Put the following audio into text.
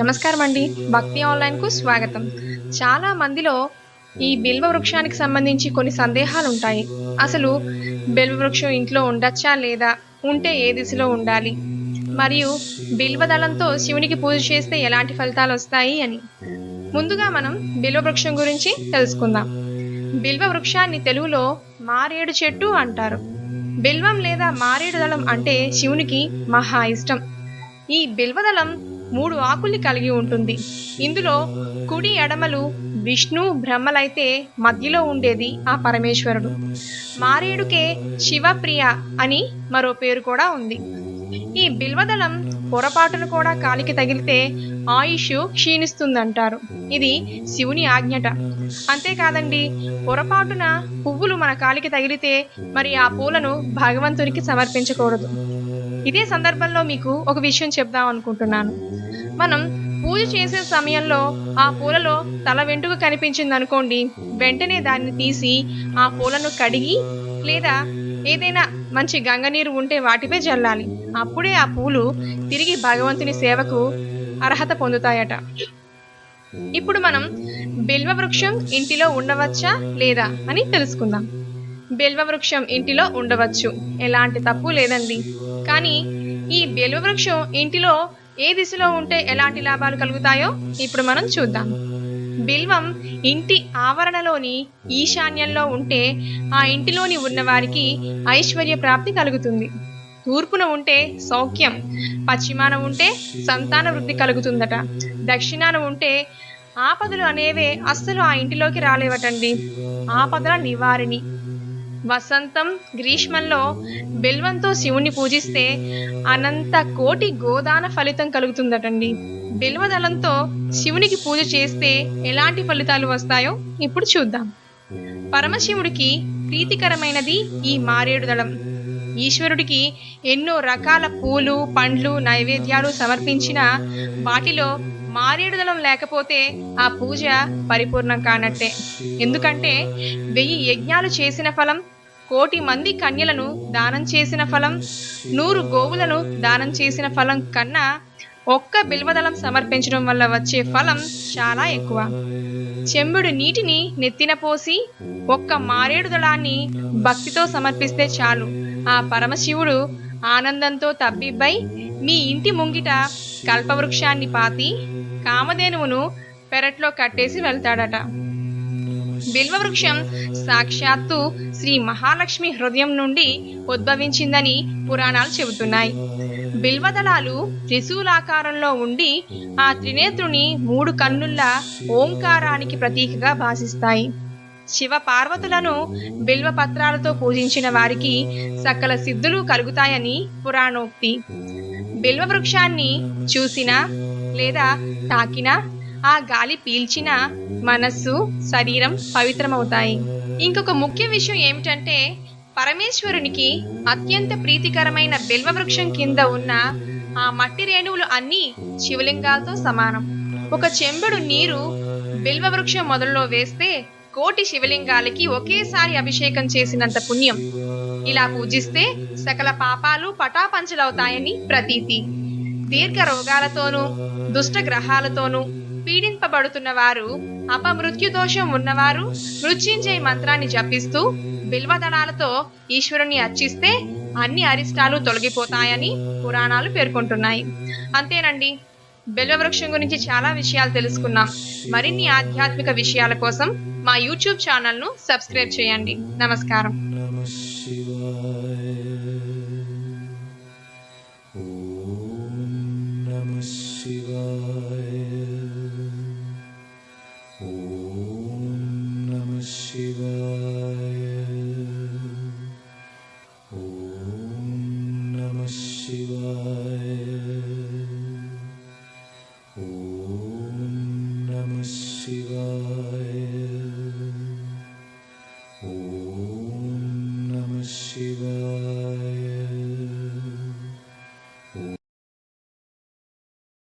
నమస్కారం అండి. భక్తి ఆన్‌లైన్‌కు స్వాగతం. చాలా మందిలో ఈ బిల్వ వృక్షానికి సంబంధించి కొన్ని సందేహాలుంటాయి. అసలు బిల్వ వృక్షం ఇంట్లో ఉండొచ్చా? లేదా? ఉంటే ఏ దిశలో ఉండాలి? మరియు బిల్వ దళంతో శివునికి పూజ చేస్తే ఎలాంటి ఫలితాలొస్తాయి అని. ముందుగా మనం బిల్వ వృక్షం గురించి తెలుసుకుందాం. బిల్వ వృక్షాన్ని తెలుగులో మారేడు చెట్టు అంటారు. బిల్వం లేదా మారేడు దళం అంటే శివునికి మహా ఇష్టం. ఈ బిల్వదళం 3 ఆకుల్ని కలిగి ఉంటుంది. ఇందులో కుడి ఎడమలు విష్ణు బ్రహ్మలైతే మధ్యలో ఉండేది ఆ పరమేశ్వరుడు. మారేడుకే శివప్రియ అని మరో పేరు కూడా ఉంది. ఈ బిల్వదళం పొరపాటును కూడా కాలికి తగిలితే ఆయుష్ క్షీణిస్తుందంటారు. ఇది శివుని ఆజ్ఞట. అంతేకాదండి, పొరపాటున పువ్వులు మన కాలికి తగిలితే మరి ఆ పూలను భగవంతునికి సమర్పించకూడదు. ఇదే సందర్భంలో మీకు ఒక విషయం చెప్దాం అనుకుంటున్నాను. మనం పూజ చేసే సమయంలో ఆ పూలలో తల వెంట్రుక కనిపించిందనుకోండి, వెంటనే దాన్ని తీసి ఆ పూలను కడిగి లేదా ఏదైనా మంచి గంగనీరు ఉంటే వాటిపై జల్లాలి. అప్పుడే ఆ పూలు తిరిగి భగవంతుని సేవకు అర్హత పొందుతాయట. ఇప్పుడు మనం బిల్వ వృక్షం ఇంటిలో ఉండవచ్చా లేదా అని తెలుసుకుందాం. బిల్వ వృక్షం ఇంటిలో ఉండవచ్చు, ఎలాంటి తప్పు లేదండి. కానీ ఈ బిల్వ వృక్షం ఇంటిలో ఏ దిశలో ఉంటే ఎలాంటి లాభాలు కలుగుతాయో ఇప్పుడు మనం చూద్దాం. బిల్వం ఇంటి ఆవరణలోని ఈశాన్యంలో ఉంటే ఆ ఇంటిలోని ఉన్నవారికి ఐశ్వర్య ప్రాప్తి కలుగుతుంది. తూర్పున ఉంటే సౌఖ్యం, పశ్చిమాన ఉంటే సంతాన వృద్ధి కలుగుతుందట. దక్షిణాన ఉంటే ఆపదలు అనేవే అస్సలు ఆ ఇంటిలోకి రాలేవటండి. ఆపదల నివారిణి. వసంతం గ్రీష్మంలో బిల్వంతో శివుణ్ణి పూజిస్తే అనంత కోటి గోదాన ఫలితం కలుగుతుందటండి. బిల్వదళంతో శివునికి పూజ చేస్తే ఎలాంటి ఫలితాలు వస్తాయో ఇప్పుడు చూద్దాం. పరమశివుడికి ప్రీతికరమైనది ఈ మారేడు దళం. ఈశ్వరుడికి ఎన్నో రకాల పూలు పండ్లు నైవేద్యాలు సమర్పించిన వాటిలో మారేడు దళం లేకపోతే ఆ పూజ పరిపూర్ణం కానట్టే. ఎందుకంటే 1000 యజ్ఞాలు చేసిన ఫలం, 1,000,000 మంది కన్యలను దానం చేసిన ఫలం, 100 గోవులను దానం చేసిన ఫలం కన్నా ఒక్క బిల్వదళం సమర్పించడం వల్ల వచ్చే ఫలం చాలా ఎక్కువ. చెంబుడు నీటిని నెత్తిన పోసి ఒక్క మారేడు దళాన్ని భక్తితో సమర్పిస్తే చాలు, ఆ పరమశివుడు ఆనందంతో తబ్బిబ్బై మీ ఇంటి ముంగిట కల్పవృక్షాన్ని పాతి కామధేనువును పెరట్లో కట్టేసి వెళ్తాడట. బిల్వవృక్షం సాక్షాత్తు శ్రీ మహాలక్ష్మి హృదయం నుండి ఉద్భవించిందని పురాణాలు చెబుతున్నాయి. బిల్వదళాలు త్రిశూలాకారంలో ఉండి ఆ త్రినేత్రుని 3 కన్నుల ఓంకారానికి ప్రతీకగా భాసిస్తాయి. శివ పార్వతులను బిల్వ పత్రాలతో పూజించిన వారికి సకల సిద్ధులు కలుగుతాయని పురాణోక్తి. బిల్వ వృక్షాన్ని చూసినా లేదా తాకినా, ఆ గాలి పీల్చినా మనస్సు శరీరం పవిత్రమవుతాయి. ఇంకొక ముఖ్య విషయం ఏమిటంటే, పరమేశ్వరునికి అత్యంత ప్రీతికరమైన బిల్వ వృక్షం కింద ఉన్న ఆ మట్టి రేణువులు అన్నీ శివలింగాలతో సమానం. ఒక చెంబుడు నీరు బిల్వ వృక్షం మొదల్లో వేస్తే 1,000,000 శివలింగాలకి ఒకేసారి అభిషేకం చేసినంత పుణ్యం. ఇలా పూజిస్తే సకల పాపాలు పటాపంచలవుతాయని ప్రతీతి. దీర్ఘ రోగాలతోనూ దుష్ట గ్రహాలతోనూ పీడింపబడుతున్న వారు, అపమృత్యు దోషం ఉన్నవారు మృత్యుంజయ మంత్రాన్ని జపిస్తూ బిల్వదళాలతో ఈశ్వరుని అర్చిస్తే అన్ని అరిష్టాలు తొలగిపోతాయని పురాణాలు పేర్కొంటున్నాయి. అంతేనండి, బిల్వ వృక్షం గురించి చాలా విషయాలు తెలుసుకున్నాం. మరిన్ని ఆధ్యాత్మిక విషయాల కోసం మా యూట్యూబ్ ఛానల్ను సబ్స్క్రైబ్ చేయండి. నమస్కారం. Om Namah Shivaya.